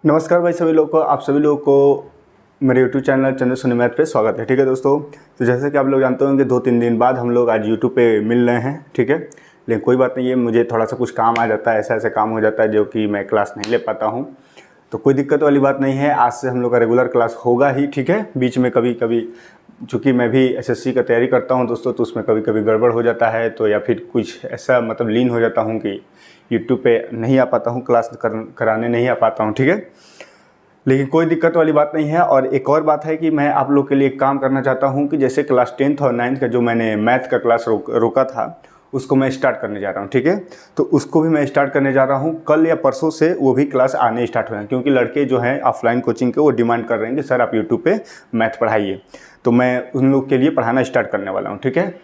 नमस्कार भाई सभी लोगों को, आप सभी लोगों को मेरे यूट्यूब चैनल चंद्र सोनी मैथ पे स्वागत है। ठीक है दोस्तों, तो जैसे कि आप लोग जानते होंगे 2-3 दिन बाद हम लोग आज यूट्यूब पे मिल रहे हैं। ठीक है, लेकिन कोई बात नहीं है, मुझे थोड़ा सा कुछ काम आ जाता है, ऐसा काम हो जाता है जो कि मैं क्लास नहीं ले पाता हूँ। तो कोई दिक्कत वाली बात नहीं है, आज से हम लोग का रेगुलर क्लास होगा ही। ठीक है, बीच में कभी कभी चूँकि मैं भी एसएससी का तैयारी करता हूँ दोस्तों, तो उसमें कभी कभी गड़बड़ हो जाता है, तो या फिर कुछ ऐसा मतलब लीन हो जाता हूँ कि यूट्यूब पे नहीं आ पाता हूँ, क्लास कराने नहीं आ पाता हूँ। ठीक है, लेकिन कोई दिक्कत वाली बात नहीं है। और एक और बात है कि मैं आप लोग के लिए एक काम करना चाहता हूँ कि जैसे क्लास 10th और 9th का जो मैंने मैथ का क्लास रोका था, उसको मैं स्टार्ट करने जा रहा हूँ। ठीक है, तो उसको भी मैं स्टार्ट करने जा रहा हूँ। कल या परसों से वो भी क्लास आने स्टार्ट हो रहे हैं, क्योंकि लड़के जो हैं ऑफलाइन कोचिंग के वो डिमांड कर रहे हैं कि सर आप यूट्यूब पे मैथ पढ़ाइए, तो मैं उन लोग के लिए पढ़ाना स्टार्ट करने वाला हूँ। ठीक है,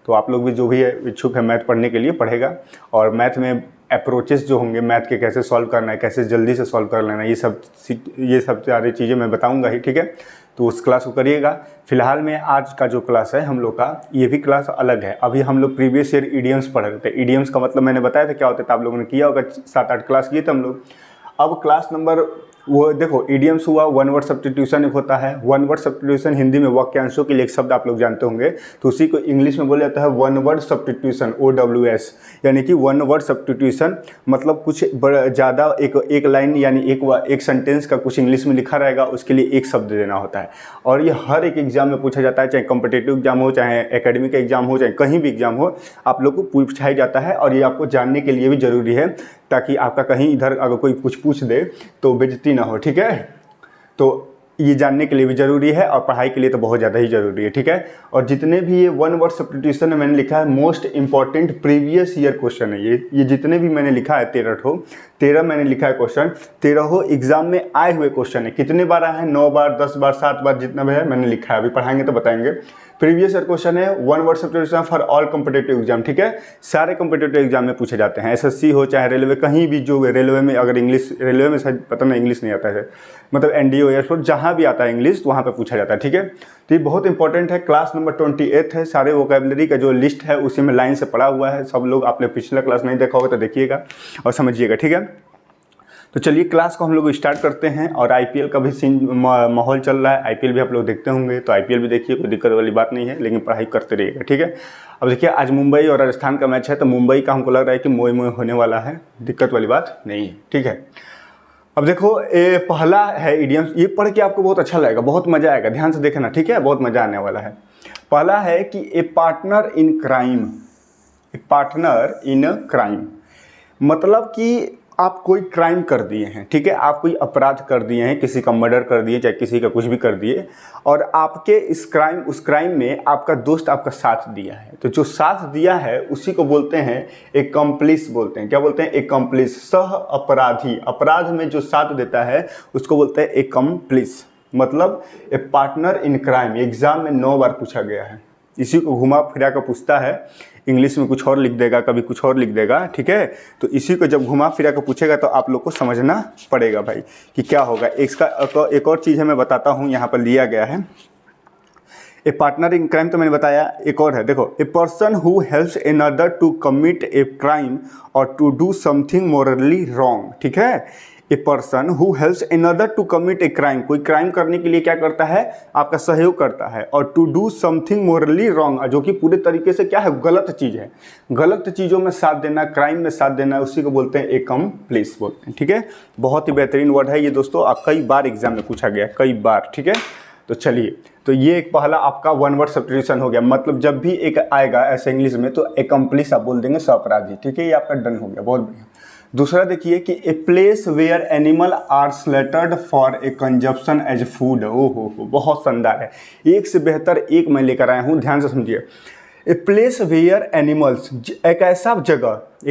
तो आप लोग भी जो भी है इच्छुक है मैथ पढ़ने के लिए पढ़ेगा, और मैथ में अप्रोचेस जो होंगे मैथ के, कैसे सॉल्व करना है, कैसे जल्दी से सॉल्व कर लेना है, ये सब सारी चीज़ें मैं बताऊंगा ही। ठीक है, तो उस क्लास को करिएगा। फिलहाल में आज का जो क्लास है हम लोग का, ये भी क्लास अलग है। अभी हम लोग प्रीवियस ईयर ईडियम्स पढ़ रहे थे। ईडियम्स का मतलब मैंने बताया था क्या होता था, आप लोगों ने किया होगा, 7-8 क्लास किए थे हम लोग। अब क्लास नंबर वो देखो, ईडियम्स हुआ, वन वर्ड सब्स्टिट्यूशन एक होता है। वन वर्ड सब्स्टिट्यूशन हिंदी में वाक्यांशों के लिए एक शब्द आप लोग जानते होंगे, तो उसी को इंग्लिश में बोला जाता है वन वर्ड सब्स्टिट्यूशन, OWS। यानी कि वन वर्ड सब्स्टिट्यूशन मतलब कुछ ज़्यादा एक लाइन यानी एक सेंटेंस का कुछ इंग्लिश में लिखा रहेगा, उसके लिए एक शब्द देना होता है। और ये हर एक एग्जाम में पूछा जाता है, चाहे कॉम्पिटिटिव एग्जाम हो, चाहे एकेडमिक एग्जाम हो, चाहे कहीं भी एग्जाम हो, आप लोग को पूछा ही जाता है। और ये आपको जानने के लिए भी ज़रूरी है, ताकि आपका कहीं इधर अगर कोई कुछ पूछ दे तो बेइज्जती ना हो। ठीक है, तो ये जानने के लिए भी ज़रूरी है, और पढ़ाई के लिए तो बहुत ज़्यादा ही ज़रूरी है। ठीक है, और जितने भी ये वन वर्ड सब्स्टिट्यूशन में मैंने लिखा है, most important previous year question है ये जितने भी मैंने लिखा है 13 मैंने लिखा है क्वेश्चन, 13 एग्जाम में आए हुए क्वेश्चन है। कितने बार आए हैं? 9 बार, 10 बार, 7 बार, जितना भी है मैंने लिखा है। अभी पढ़ाएंगे तो बताएंगे। प्रीवियस ईयर क्वेश्चन है, one word substitution for all competitive exam. ठीक है, सारे कॉम्पिटिटिव एग्जाम में पूछे जाते हैं, एसएससी हो चाहे रेलवे, कहीं भी जो रेलवे में, अगर इंग्लिश रेलवे में शायद पता नहीं इंग्लिश नहीं आता है, मतलब एनडीओ एयरफोर्स जहाँ भी आता है इंग्लिश, तो वहाँ पे पूछा जाता है। ठीक है, तो ये बहुत इंपॉर्टेंट है। क्लास नंबर 28 है, सारे वोकैबुलरी का जो लिस्ट है उसी में लाइन से पढ़ा हुआ है। सब लोग आपने पिछला क्लास नहीं देखा होगा तो देखिएगा और समझिएगा। ठीक है, तो चलिए क्लास को हम लोग स्टार्ट करते हैं। और आईपीएल का भी माहौल चल रहा है, आईपीएल भी आप लोग देखते होंगे, तो आईपीएल भी देखिए, कोई दिक्कत वाली बात नहीं है, लेकिन पढ़ाई करते रहिएगा। ठीक है, अब देखिए आज मुंबई और राजस्थान का मैच है, तो मुंबई का हमको लग रहा है कि मोए मोए होने वाला है, दिक्कत वाली बात नहीं है। ठीक है, अब देखो ये पहला है इडियम्स, ये पढ़ के आपको बहुत अच्छा लगेगा, बहुत मजा आएगा, ध्यान से देखना। ठीक है, बहुत मजा आने वाला है। पहला है कि a partner in crime. A partner in crime मतलब कि आप कोई क्राइम कर दिए हैं। ठीक है, आप कोई अपराध कर दिए हैं, किसी का मर्डर कर दिए, चाहे किसी का कुछ भी कर दिए, और आपके उस क्राइम में आपका दोस्त आपका साथ दिया है। तो जो साथ दिया है उसी को बोलते हैं एक्कम्प्लिस बोलते हैं। क्या बोलते हैं? एक्कम्प्लिस, सह अपराधी। अपराध में जो साथ देता है उसको बोलते हैं एक्कम्प्लिस। मतलब ए पार्टनर इन क्राइम एग्जाम में 9 बार पूछा गया है। इसी को घुमा फिरा कर पूछता है, इंग्लिश में कुछ और लिख देगा, कभी कुछ और लिख देगा। ठीक है, तो इसी को जब घुमा फिरा कर पूछेगा तो आप लोग को समझना पड़ेगा भाई कि क्या होगा। इसका एक और चीज़ है, मैं बताता हूँ, यहाँ पर लिया गया है ए पार्टनर इन क्राइम, तो मैंने बताया। एक और है, देखो, a person who helps another to commit a crime और to do something morally wrong. ठीक है, a person who helps another to commit a crime, कोई क्राइम करने के लिए क्या करता है? आपका सहयोग करता है। और to do something morally wrong, जो कि पूरे तरीके से क्या है? गलत चीज़ है। गलत चीज़ों में साथ देना, क्राइम में साथ देना, उसी को बोलते हैं एक्कम्प्लिस बोलते हैं। ठीक है, बहुत ही बेहतरीन वर्ड है ये दोस्तों, आप कई बार एग्जाम में पूछा गया, कई बार। ठीक है, तो चलिए, तो ये एक पहला आपका वन वर्ड सब्स्टिट्यूशन हो गया। मतलब जब भी एक आएगा ऐसे इंग्लिश में तो एक्कम्प्लिस आप बोल देंगे, सहअपराधी। ठीक है, ये आपका डन हो गया, बहुत बढ़िया। दूसरा देखिए कि a place where animal are slaughtered for a consumption as food. ओहो, बहुत शानदार है, एक से बेहतर एक मैं लेकर आया हूँ, ध्यान से समझिए। ए प्लेस वेयर एनिमल्स, एक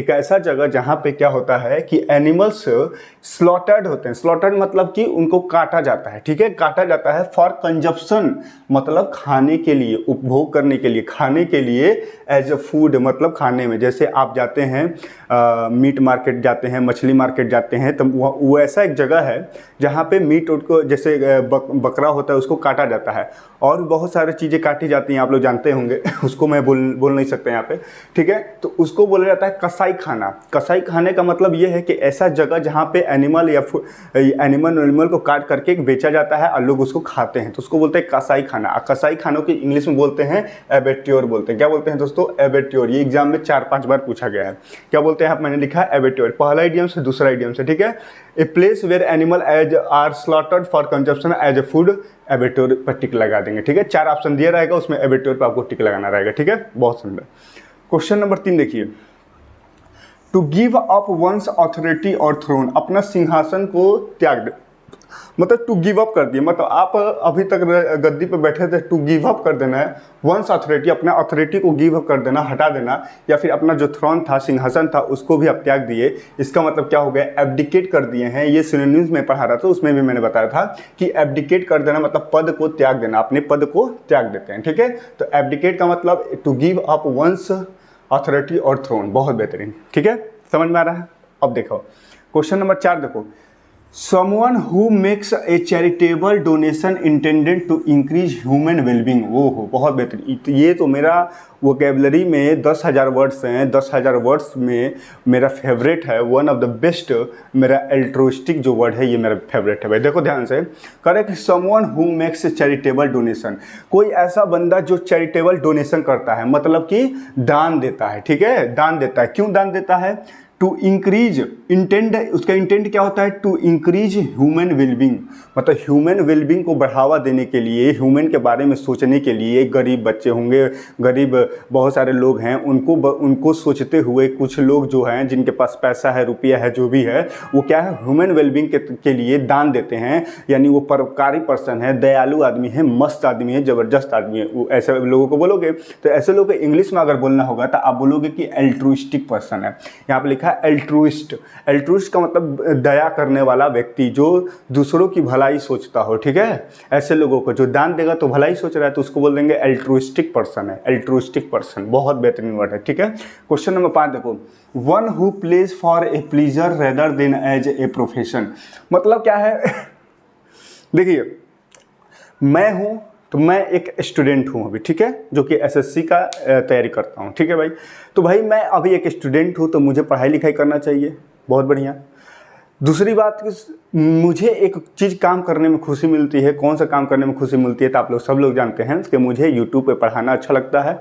ऐसा जगह जहाँ पे क्या होता है कि एनिमल्स स्लॉटर्ड होते हैं। स्लॉटर्ड मतलब कि उनको काटा जाता है। ठीक है, काटा जाता है फॉर कंजप्शन मतलब खाने के लिए, उपभोग करने के लिए, खाने के लिए, एज अ फूड मतलब खाने में। जैसे आप जाते हैं मीट मार्केट जाते हैं, मछली मार्केट जाते हैं, तो वो ऐसा एक जगह है जहाँ पे मीट को, जैसे बकरा होता है उसको काटा जाता है, और बहुत सारी चीज़ें काटी जाती हैं, आप लोग जानते होंगे उसको मैं मैं बोल नहीं सकता यहाँ पे, ठीक है। तो उसको बोला जाता है कसाई खाना। कसाई खाने का मतलब ये है कि ऐसा जगह जहाँ पे एनिमल या एनिमल को काट करके बेचा जाता है और लोग उसको खाते हैं, तो उसको बोलते हैं कसाई खाना। कसाई खानों की इंग्लिश में बोलते हैं एबेट्योर बोलते हैं। क्या बोलते हैं दोस्तों? एबेट्योर। ये एग्जाम में 4-5 बार पूछा गया है। क्या बोलते हैं? मैंने लिखा है एबेट्योर, पहला इडियम से दूसरा इडियम से, ठीक है। A place where animals are slaughtered for consumption as a food, abattoir पर टिक लगा देंगे, ठीक है। 4 ऑप्शन दिया रहेगा, उसमें एबेट्योर पर आपको टिक लगाना रहेगा, ठीक है। बहुत सुंदर। क्वेश्चन नंबर 3 देखिए, to give up one's authority और थ्रोन, अपना सिंहासन को त्याग दे, मतलब टू गिव अप कर दिया, मतलब आप अभी तक गद्दी पे बैठे थे, टू गिव अप कर देना है। वंस अथॉरिटी, अपना अथॉरिटी को गिव अप कर देना, हटा देना, या फिर अपना जो थ्रोन था, सिंहासन था, उसको भी आप त्याग दिए। इसका मतलब क्या हो गया? एब्डिकेट कर दिए हैं। ये सिनोनिम्स में पढ़ा रहा था, उसमें भी मैंने बताया था कि एब्डिकेट कर देना मतलब पद को त्याग देना, अपने पद को त्याग देते हैं, ठीक है। तो एब्डिकेट का मतलब to give up one's authority और थ्रोन। बहुत बेहतरीन, ठीक है, समझ में आ रहा है। अब देखो क्वेश्चन नंबर 4 देखो, someone who makes a charitable donation intended to increase human well-being। ओहो, बहुत बेहतरीन। ये तो मेरा वोकेबलरी में 10,000 वर्ड्स हैं। 10,000 वर्ड्स में मेरा फेवरेट है, वन ऑफ द बेस्ट मेरा एल्ट्रोइस्टिक जो वर्ड है, ये मेरा फेवरेट है भाई। देखो ध्यान से, करे कि someone who makes a charitable donation, कोई ऐसा बंदा जो चैरिटेबल डोनेशन करता है, मतलब कि दान देता है, ठीक है, दान देता है। क्यों दान देता है? टू इंक्रीज, इंटेंट, उसका इंटेंट क्या होता है? टू इंक्रीज ह्यूमन वेलबींग, मतलब ह्यूमन वेलबींग को बढ़ावा देने के लिए, ह्यूमन के बारे में सोचने के लिए। गरीब बच्चे होंगे, गरीब बहुत सारे लोग हैं, उनको सोचते हुए कुछ लोग जो हैं, जिनके पास पैसा है, रुपया है, जो भी है, वो क्या है, ह्यूमन वेलबींग के लिए दान देते हैं। यानी वो परोपकारी पर्सन है, दयालु आदमी है, मस्त आदमी है, ज़बरदस्त आदमी है। वो ऐसे लोगों को बोलोगे तो ऐसे लोग इंग्लिश में अगर बोलना होगा तो आप बोलोगे कि एल्ट्रुइस्टिक पर्सन है। यहाँ पर लिखा एल्ट्रुइस्ट। एल्ट्रुइस्ट का मतलब दया करने वाला व्यक्ति, जो दूसरों की भलाई सोचता हो, ठीक है। ऐसे लोगों को जो दान देगा तो भलाई सोच रहा है, तो उसको बोल देंगे एल्ट्रुइस्टिक पर्सन है। एल्ट्रुइस्टिक पर्सन बहुत बेहतरीन वर्ड है, ठीक है। क्वेश्चन नंबर 5 देखो, one who plays for a pleasure rather than as a profession, मतलब क्या है? देखिए, मैं हूं तो मैं एक स्टूडेंट हूँ अभी, ठीक है, जो कि एसएससी का तैयारी करता हूँ, ठीक है भाई। तो भाई मैं अभी एक स्टूडेंट हूँ, तो मुझे पढ़ाई लिखाई करना चाहिए, बहुत बढ़िया। दूसरी बात कि मुझे एक चीज़ काम करने में खुशी मिलती है। कौन सा काम करने में खुशी मिलती है? तो आप लोग सब लोग जानते हैं कि मुझे यूट्यूब पे पढ़ाना अच्छा लगता है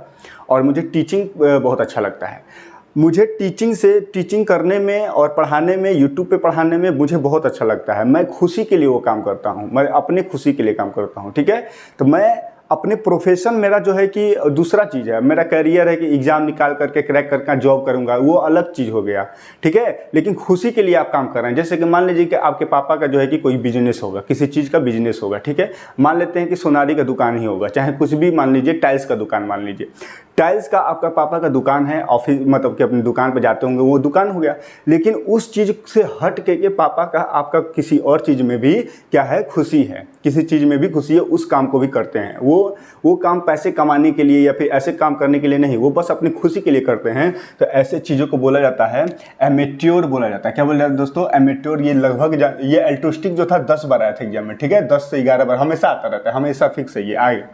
और मुझे टीचिंग बहुत अच्छा लगता है। मुझे टीचिंग करने में और पढ़ाने में, यूट्यूब पे पढ़ाने में मुझे बहुत अच्छा लगता है। मैं खुशी के लिए वो काम करता हूँ, मैं अपने खुशी के लिए काम करता हूँ, ठीक है। तो मैं अपने प्रोफेशन, मेरा जो है कि दूसरा चीज़ है, मेरा करियर है कि एग्ज़ाम निकाल करके क्रैक करके जॉब करूंगा, वो अलग चीज़ हो गया, ठीक है। लेकिन खुशी के लिए आप काम कर रहे हैं। जैसे कि मान लीजिए कि आपके पापा का जो है कि कोई बिजनेस होगा, किसी चीज़ का बिजनेस होगा, ठीक है। मान लेते हैं कि सोनारी का दुकान ही होगा, चाहे कुछ भी, मान लीजिए टाइल्स का दुकान, मान लीजिए टाइल्स का आपका पापा का दुकान है, ऑफिस मतलब कि अपनी दुकान पर जाते होंगे, वो दुकान हो गया। लेकिन उस चीज़ से हट के पापा का, आपका किसी और चीज़ में भी क्या है, खुशी है, किसी चीज़ में भी खुशी है, उस काम को भी करते हैं। वो काम पैसे कमाने के लिए या फिर ऐसे काम करने के लिए नहीं, वो बस अपनी खुशी के लिए करते हैं। तो ऐसे चीज़ों को बोला जाता है एमेट्योर बोला जाता है। क्या बोला जाता है दोस्तों? एमेट्योर। ये लगभग ये एल्ट्रुइस्टिक जो था 10 बार आया था एग्जाम में, ठीक है, 10 से 11 बार हमेशा आता रहता है, हमेशा फिक्स है ये आएगा।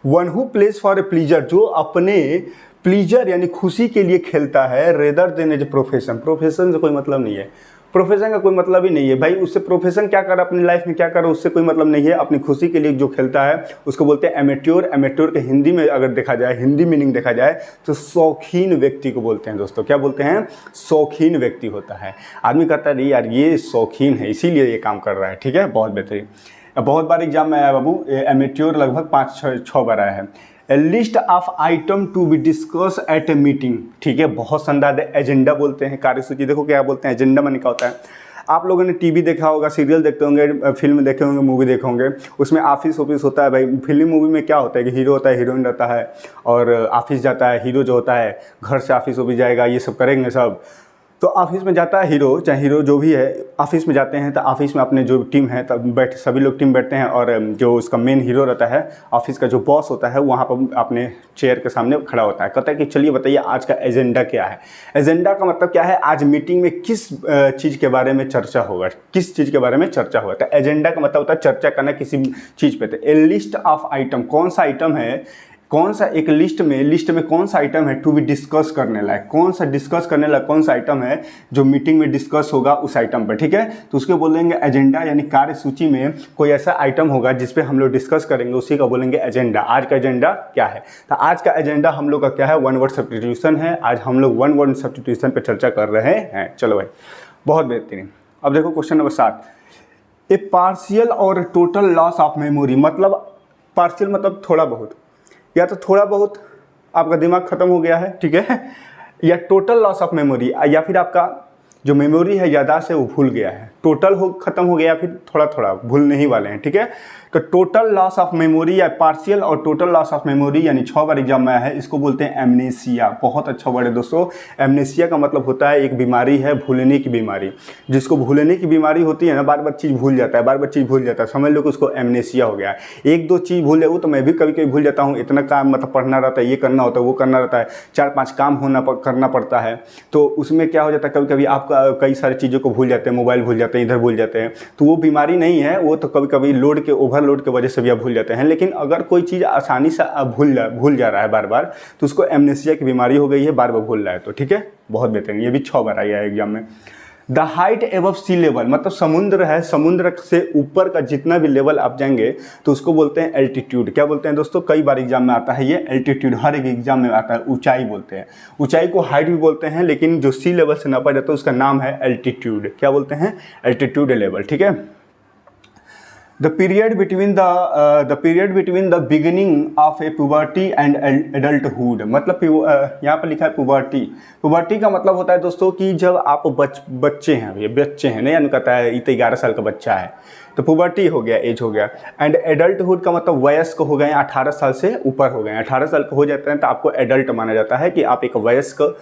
One who plays for a pleasure, जो अपने प्लीजर यानी खुशी के लिए खेलता है, rather than as profession. Profession से कोई मतलब नहीं है, प्रोफेशन का कोई मतलब ही नहीं है भाई। उससे प्रोफेशन क्या कर, अपनी लाइफ में क्या कर, उससे कोई मतलब नहीं है। अपनी खुशी के लिए जो खेलता है उसको बोलते हैं एमेट्योर। एमेट्योर के हिंदी में अगर देखा जाए, हिंदी मीनिंग देखा जाए तो शौकीन व्यक्ति को बोलते हैं दोस्तों। क्या बोलते हैं? शौकीन व्यक्ति होता है। आदमी कहता है नहीं यार ये शौकीन है, इसीलिए ये काम कर रहा है, ठीक है, बहुत बेहतरीन। बहुत बार एग्जाम में आया बाबू, एमेट्योर लगभग 5-6 बार आया है। A list of item to be discussed at a meeting, ठीक है, बहुत शानदार। एजेंडा बोलते हैं, कार्यसूची। देखो क्या बोलते हैं, एजेंडा में क्या होता है। आप लोगों ने टीवी देखा होगा, सीरियल देखते होंगे, फिल्म देखे होंगे, मूवी देखे होंगे, उसमें ऑफिस होता है भाई। फिल्म मूवी में क्या होता है कि हीरो होता है, हीरोइन रहता है और ऑफिस जाता है। हीरो जो होता है घर से ऑफिस जाएगा, ये सब करेंगे सब। तो ऑफिस में जाता है हीरो, चाहे हीरो जो भी है, ऑफिस में जाते हैं तो ऑफिस में अपने जो टीम है तब सभी लोग टीम बैठते हैं और जो उसका मेन हीरो रहता है, ऑफिस का जो बॉस होता है, वहाँ पर अपने चेयर के सामने खड़ा होता है। कहता है कि चलिए बताइए आज का एजेंडा क्या है। एजेंडा का मतलब क्या है, आज मीटिंग में किस चीज़ के बारे में चर्चा होगा, किस चीज़ के बारे में चर्चा होगा। तो एजेंडा का मतलब होता है चर्चा करना किसी चीज़ पे। तो ए लिस्ट ऑफ आइटम, कौन सा आइटम है कौन सा एक लिस्ट में कौन सा आइटम है टू बी डिस्कस करने लायक, कौन सा डिस्कस करने लायक कौन सा आइटम है जो मीटिंग में डिस्कस होगा उस आइटम पर, ठीक है। तो उसके बोलेंगे एजेंडा, यानी कार्य सूची में कोई ऐसा आइटम होगा जिस पे हम लोग डिस्कस करेंगे, उसी का बोलेंगे एजेंडा। आज का एजेंडा क्या है, तो आज का एजेंडा हम लोग का क्या है, वन वर्ड सब्स्टिट्यूशन है। आज हम लोग वन वर्ड सब्स्टिट्यूशन पर चर्चा कर रहे हैं। चलो भाई, बहुत बेहतरीन। अब देखो क्वेश्चन नंबर 7, ए पार्शियल और टोटल लॉस ऑफ मेमोरी, मतलब पार्शियल मतलब थोड़ा बहुत, या तो थोड़ा बहुत आपका दिमाग खत्म हो गया है, ठीक है, या टोटल लॉस ऑफ मेमोरी, या फिर आपका जो मेमोरी है याददाश्त है वो भूल गया है, टोटल खत्म हो गया, फिर थोड़ा थोड़ा भूलने ही वाले हैं, ठीक है। तो टोटल लॉस ऑफ मेमोरी या पार्शियल और टोटल लॉस ऑफ मेमोरी यानी 6 बार एग्जाम में आया है, इसको बोलते हैं एमनेसिया। बहुत अच्छा वर्ड है दोस्तों। एमनेसिया का मतलब होता है एक बीमारी है, भूलने की बीमारी। जिसको भूलने की बीमारी होती है ना, बार बार चीज़ भूल जाता है, बार बार चीज़ भूल जाता है, समझ लो कि उसको एमनेसिया हो गया है। 1-2 चीज़ भूल जाए, वो तो मैं भी कभी कभी भूल जाता हूँ, इतना काम मतलब पढ़ना रहता है, ये करना होता है, वो करना रहता है, 4-5 काम करना पड़ता है, तो उसमें क्या हो जाता है, कभी कभी आपका कई सारी चीज़ों को भूल जाते हैं, मोबाइल भूल जाते हैं, इधर भूल जाते हैं। तो वो बीमारी नहीं है, वो तो कभी कभी ओवरलोड के वजह से भी आप भूल जाते हैं। लेकिन अगर कोई चीज़ आसानी से भूल जा रहा है बार बार, तो उसको एमनेसिया की बीमारी हो गई है, बार बार भूल रहा है, तो ठीक है, बहुत बेहतरीन। ये भी 6 बार आया है एग्जाम में। The height above sea level, मतलब समुद्र है, समुद्र से ऊपर का जितना भी लेवल आप जाएंगे तो उसको बोलते हैं एल्टीट्यूड। क्या बोलते हैं दोस्तों, कई बार एग्जाम में आता है ये एल्टीट्यूड, हर एक एग्जाम में आता है। ऊंचाई बोलते हैं, ऊंचाई को हाइट भी बोलते हैं, लेकिन जो सी लेवल से नापा जाता है उसका नाम है एल्टीट्यूड। क्या बोलते हैं, एल्टीट्यूड लेवल, ठीक है। The period between the beginning of A puberty and adulthood, मतलब यहाँ पर लिखा है पुबर्टी। पुबर्टी का मतलब होता है दोस्तों कि जब आप बच्चे हैं, नहीं कहता है ये तो 11 साल का बच्चा है, तो पुबर्टी हो गया, एज हो गया। एंड एडल्टहुड का मतलब वयस्क हो गए, 18 साल से ऊपर हो गए, 18 साल के हो जाते हैं तो आपको एडल्ट माना जाता है कि आप एक वयस्क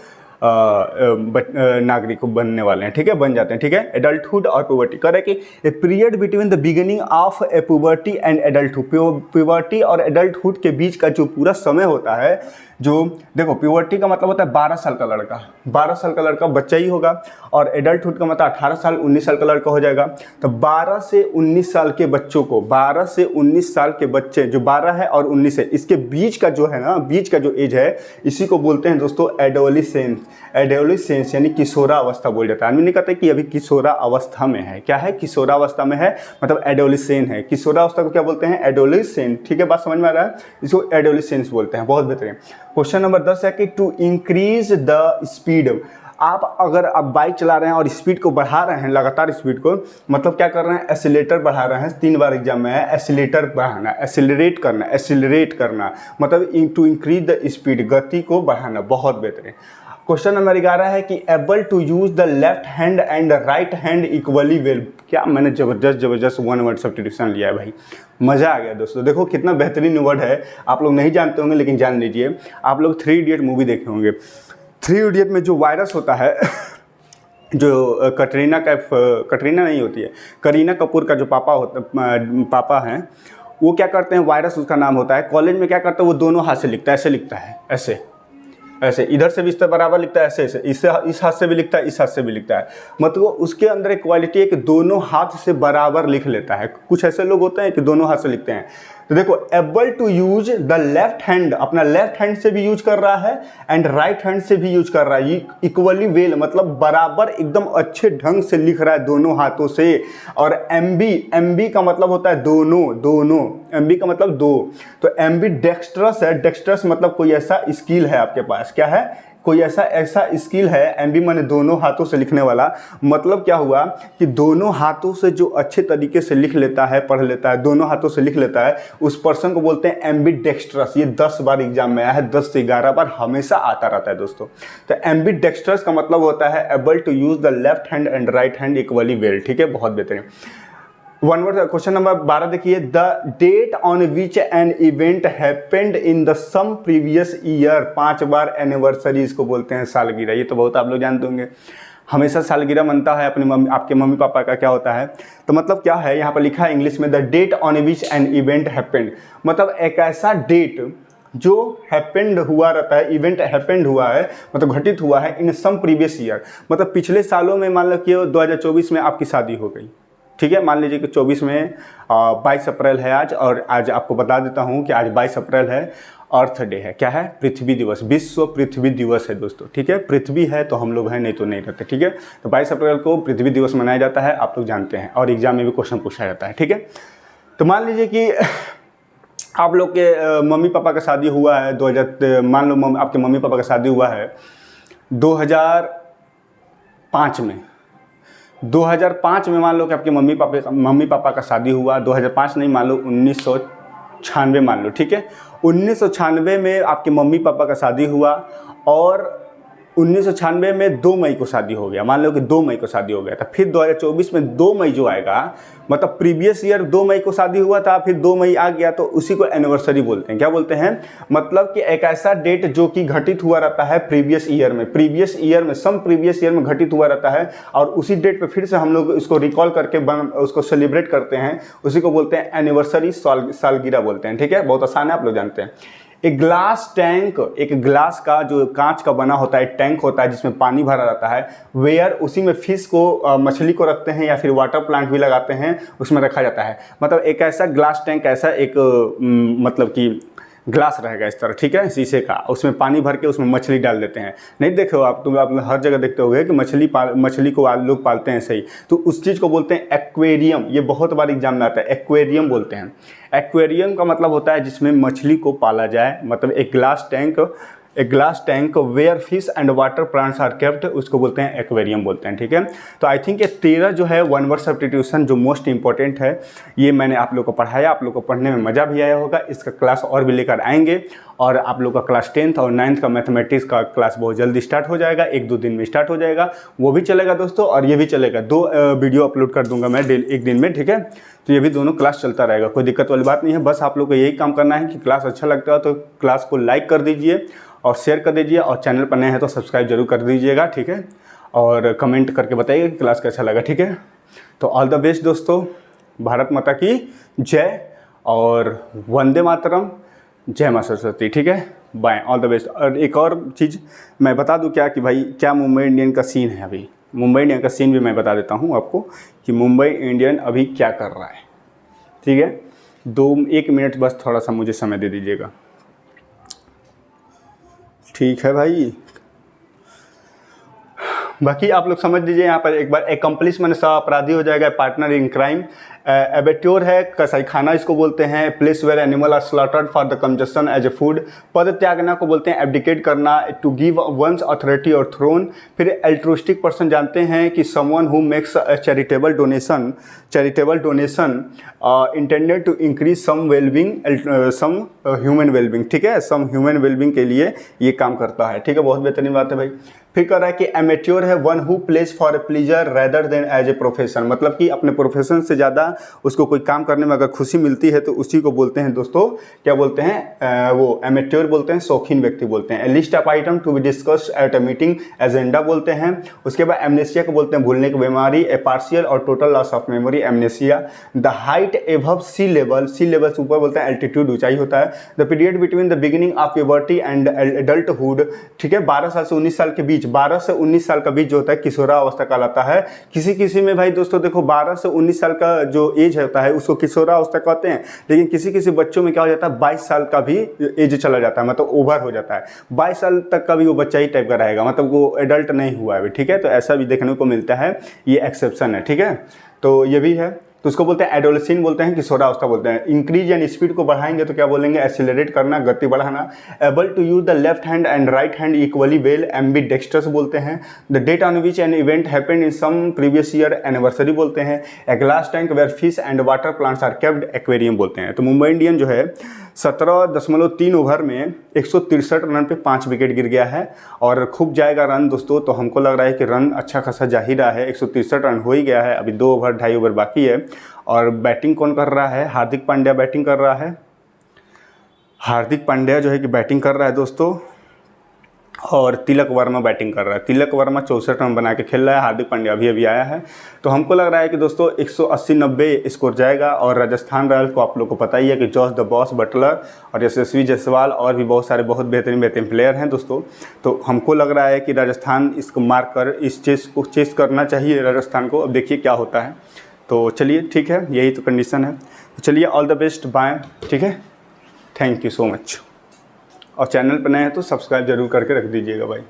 नागरिक बनने वाले हैं, ठीक है, बन जाते हैं, ठीक है। एडल्टहुड और पुबर्टी कह रहे कि a period between the beginning of A puberty and adulthood, puberty और एडल्टहुड के बीच का जो पूरा समय होता है, जो देखो प्यूबर्टी का मतलब होता है 12 साल का लड़का, 12 साल का लड़का बच्चा ही होगा, और एडल्टहुड का मतलब 18 साल 19 साल का लड़का हो जाएगा। तो 12 से 19 साल के बच्चों को, 12 से 19 साल के बच्चे जो 12 है और 19 है, इसके बीच का जो है ना, बीच का जो एज है, इसी को बोलते हैं दोस्तों एडोलिसेंस। एडोलिसेंस यानी किशोरावस्था बोल जाता है। आदमी नहीं कहते कि अभी किशोरावस्था में है, क्या है, किशोरावस्था में है, मतलब एडोलिसेंस है। किशोरावस्था को क्या बोलते हैं, एडोलिसेंस, ठीक है, बात समझ में आ रहा है, इसको एडोलिसेंस बोलते हैं। बहुत बेहतरीन। क्वेश्चन नंबर 10 है कि टू इंक्रीज द स्पीड, अगर आप बाइक चला रहे हैं और स्पीड को बढ़ा रहे हैं, लगातार स्पीड को, मतलब क्या कर रहे हैं, एक्सीलरेटर बढ़ा रहे हैं। 3 बार एग्जाम में है, एक्सीलरेटर बढ़ाना, एक्सीलरेट करना, मतलब टू इंक्रीज द स्पीड, गति को बढ़ाना। बहुत बेहतरीन। क्वेश्चन नंबर 11 है कि able to use the left hand and right hand equally well. क्या मैंने जबरदस्त वन वर्ड सब्स्टिट्यूशन लिया है भाई, मज़ा आ गया दोस्तों। देखो कितना बेहतरीन वर्ड है, आप लोग नहीं जानते होंगे लेकिन जान लीजिए। आप लोग 3 इडियट मूवी देखे होंगे। 3 इडियट में जो वायरस होता है जो कटरीना नहीं होती है, करीना कपूर का जो पापा हैं, वो क्या करते हैं, वायरस उसका नाम होता है। कॉलेज में क्या करता है, वो दोनों हाथ से लिखता है, ऐसे लिखता है, ऐसे इधर से भी इस बराबर लिखता है, ऐसे इस हाथ से भी लिखता है, इस हाथ से भी लिखता है। मतलब उसके अंदर एक क्वालिटी है कि दोनों हाथ से बराबर लिख लेता है। कुछ ऐसे लोग होते हैं कि दोनों हाथ से लिखते हैं। तो देखो able to use the left hand, अपना लेफ्ट हैंड से भी यूज कर रहा है एंड राइट हैंड से भी यूज कर रहा है। इक्वली वेल मतलब बराबर एकदम अच्छे ढंग से लिख रहा है दोनों हाथों से। और एमबी का मतलब होता है दोनों, एमबी का मतलब 2। तो एमबी डेक्स्ट्रस है, डेक्स्ट्रस मतलब कोई ऐसा स्किल है आपके पास, क्या है, कोई ऐसा स्किल है। एमबी माने दोनों हाथों से लिखने वाला। मतलब क्या हुआ कि दोनों हाथों से जो अच्छे तरीके से लिख लेता है, पढ़ लेता है, दोनों हाथों से लिख लेता है, उस पर्सन को बोलते हैं एमबी डेक्स्ट्रस। ये 10 बार एग्जाम में आया है, 10 से 11 बार हमेशा आता रहता है दोस्तों। तो एमबी डेक्स्ट्रस का मतलब होता है able to use the left hand and right hand equally well, ठीक है, बहुत बेहतरीन। वन वर्ड क्वेश्चन नंबर 12 देखिए, the date on which an event happened in the some previous year. 5 बार एनिवर्सरी इसको बोलते हैं, सालगिरह। ये तो बहुत आप लोग जानते होंगे, हमेशा सालगिरह मनता है अपने आपके मम्मी पापा का क्या होता है। तो मतलब क्या है, यहाँ पर लिखा है इंग्लिश में, the date on which an event happened, मतलब एक ऐसा डेट जो हैपेंड हुआ रहता है, इवेंट हैपेंड हुआ है, मतलब घटित हुआ है इन सम प्रीवियस ईयर, मतलब पिछले सालों में। मान लो कि 2024 में आपकी शादी हो गई, ठीक है, मान लीजिए कि 24 में 22 अप्रैल है आज, और आज आपको बता देता हूँ कि आज 22 अप्रैल है, अर्थ डे है। क्या है? पृथ्वी दिवस, विश्व पृथ्वी दिवस है दोस्तों, ठीक है। पृथ्वी है तो हम लोग हैं, नहीं तो नहीं रहते, ठीक है। तो 22 अप्रैल को पृथ्वी दिवस मनाया जाता है, आप लोग जानते हैं, और एग्जाम में भी क्वेश्चन पूछा जाता है, ठीक है। तो मान लीजिए कि आप लोग के मम्मी पापा का शादी हुआ है 2000, मान लो आपके मम्मी पापा का शादी हुआ है 2005 में। 2005 में मान लो कि आपके मम्मी पापा का शादी हुआ, 2005 नहीं, मान लो 1996 मान लो, ठीक है। 1996 में आपके मम्मी पापा का शादी हुआ और 1996 में 2 मई को शादी हो गया, मान लो कि 2 मई को शादी हो गया था। फिर 2024 में 2 मई जो आएगा, मतलब प्रीवियस ईयर 2 मई को शादी हुआ था, फिर 2 मई आ गया, तो उसी को एनिवर्सरी बोलते हैं। क्या बोलते हैं? मतलब कि एक ऐसा डेट जो कि घटित हुआ रहता है प्रीवियस ईयर में, प्रीवियस ईयर में घटित हुआ रहता है, और उसी डेट पे फिर से हम लोग इसको रिकॉल करके उसको सेलिब्रेट करते हैं, उसी को बोलते हैं एनिवर्सरी, सालगिरह बोलते हैं, ठीक है। बहुत आसान है, आप लोग जानते हैं। एक ग्लास टैंक, एक ग्लास का जो कांच का बना होता है टैंक होता है जिसमें पानी भरा रहता है, वेयर उसी में फिश को, मछली को रखते हैं, या फिर वाटर प्लांट भी लगाते हैं, उसमें रखा जाता है। मतलब एक ऐसा ग्लास टैंक, ऐसा एक मतलब कि ग्लास रहेगा इस तरह, ठीक है, शीशे का, उसमें पानी भर के उसमें मछली डाल देते हैं। नहीं देखे हो आप हर जगह देखते होगे कि मछली को लोग पालते हैं, सही। तो उस चीज़ को बोलते हैं एक्वेरियम। ये बहुत बार एग्जाम में आता है, एक्वेरियम बोलते हैं। एक्वेरियम का मतलब होता है जिसमें मछली को पाला जाए, मतलब एक glass tank where fish and water plants are kept, उसको बोलते हैं एक्वेरियम बोलते हैं, ठीक है। तो आई थिंक ये 13 जो है 1 वर्ड सब्स्टिट्यूशन जो मोस्ट इंपॉर्टेंट है, ये मैंने आप लोग को पढ़ाया, आप लोग को पढ़ने में मज़ा भी आया होगा। इसका क्लास और भी लेकर आएंगे, और आप लोग का क्लास 10th और 9th का मैथमेटिक्स का क्लास बहुत जल्दी स्टार्ट हो जाएगा, 1-2 दिन में स्टार्ट हो जाएगा, वो भी चलेगा दोस्तों, और ये भी चलेगा। 2 वीडियो अपलोड कर दूंगा मैं एक दिन में, ठीक है। तो ये भी दोनों क्लास चलता रहेगा, कोई दिक्कत वाली बात नहीं है। बस आप लोग को यही काम करना है कि क्लास अच्छा लगता है तो क्लास को लाइक कर दीजिए और शेयर कर दीजिए, और चैनल पर नए हैं तो सब्सक्राइब जरूर कर दीजिएगा, ठीक है। और कमेंट करके बताइए कि क्लास कैसा लगा, ठीक है। तो ऑल द बेस्ट दोस्तों, भारत माता की जय, और वंदे मातरम, जय मां सरस्वती, ठीक है। Bye, all the best. और एक और चीज़ मैं बता दूं क्या, कि भाई क्या मुंबई इंडियन का सीन है अभी। मुंबई इंडियन का सीन भी मैं बता देता हूं आपको कि मुंबई इंडियन अभी क्या कर रहा है, ठीक है। 1 मिनट बस थोड़ा सा मुझे समय दे दीजिएगा, ठीक है भाई। बाकी आप लोग समझ लीजिए, यहाँ पर एक बार एकम्प्लिश मैंने सह अपराधी हो जाएगा, पार्टनर इन क्राइम। एबेट्योर है कसाईखाना इसको बोलते हैं, place where animal are slaughtered for the consumption as a food. पद त्यागना को बोलते हैं एब्डिकेट करना, टू गिव वंस अथॉरिटी और थ्रोन। फिर एल्ट्रुइस्टिक पर्सन जानते हैं कि someone who makes a charitable donation intended to increase some wellbeing, some human wellbeing, ठीक है, सम ह्यूमन वेलबिंग के लिए ये काम करता है, ठीक है। बहुत बेहतरीन बात है भाई। फिर कह रहा है कि एमेट्योर है one who plays for a pleasure rather than as a profession, मतलब कि अपने प्रोफेशन से ज़्यादा उसको कोई काम करने में अगर खुशी मिलती है तो उसी को बोलते हैं दोस्तों, क्या बोलते हैं, वो एमेट्योर बोलते हैं, शौकीन व्यक्ति बोलते हैं। List of item to be discussed at a meeting, agenda बोलते हैं। उसके बाद एमनेसिया को बोलते हैं भूलने की बीमारी, ए पार्शियल और total loss of memory, amnesia. The height above sea level से ऊपर बोलते हैं एल्टीट्यूड, ऊंचाई होता है। The period between the beginning of puberty and adulthood, ठीक है, 12 साल से 19 साल के बीच, 12 से 19 साल का बीच जो होता है किशोरावस्था कहलाता है। किसी में भाई दोस्तों देखो 12 से 19 साल का जो एज होता है उसको किशोरावस्था कहते हैं, लेकिन किसी बच्चों में क्या हो जाता है 22 साल का भी एज चला जाता है, मतलब ओवर हो जाता है। 22 साल तक का भी वो बच्चा ही टाइप का रहेगा, मतलब वो एडल्ट नहीं हुआ है, ठीक है। तो ऐसा भी देखने को मिलता है, ये एक्सेप्शन है, ठीक है। तो ये भी है, तो उसको बोलते हैं एडोलेसेंट बोलते हैं, किशोरावस्था बोलते हैं। इंक्रीज एंड स्पीड को बढ़ाएंगे तो क्या बोलेंगे, एक्सीलरेट करना, गति बढ़ाना। Able to use the left hand and right hand equally well, ambidextrous बोलते हैं। The date on which an event happened in some previous year, anniversary बोलते हैं। A glass tank where fish and water plants are kept, aquarium बोलते हैं। तो Mumbai Indian जो है 17.3 over में 163 रन पे 5 विकेट गिर गया है, और खूब जाएगा रन दोस्तों। तो हमको लग रहा है कि रन अच्छा खासा जा ही रहा है, 163 रन हो ही गया है, अभी 2 ओवर 2.5 ओवर बाकी है। और बैटिंग कौन कर रहा है, हार्दिक पांड्या बैटिंग कर रहा है। हार्दिक पांड्या जो है कि बैटिंग कर रहा है दोस्तों, और तिलक वर्मा बैटिंग कर रहा है। तिलक वर्मा 64 रन बना के खेल रहा है, हार्दिक पांड्या अभी आया है। तो हमको लग रहा है कि दोस्तों 180-90 स्कोर जाएगा। और राजस्थान रॉयल्स को आप लोग को पता ही है कि जॉस द बॉस बटलर और यशस्वी जायसवाल और भी बहुत सारे बहुत बेहतरीन प्लेयर हैं दोस्तों। तो हमको लग रहा है कि राजस्थान इसको मार कर इस चेस करना चाहिए राजस्थान को। अब देखिए क्या होता है। तो चलिए ठीक है, यही तो कंडीशन है। तो चलिए ऑल द बेस्ट, बाय, ठीक है, थैंक यू सो मच। और चैनल पर नए हैं तो सब्सक्राइब जरूर करके रख दीजिएगा भाई।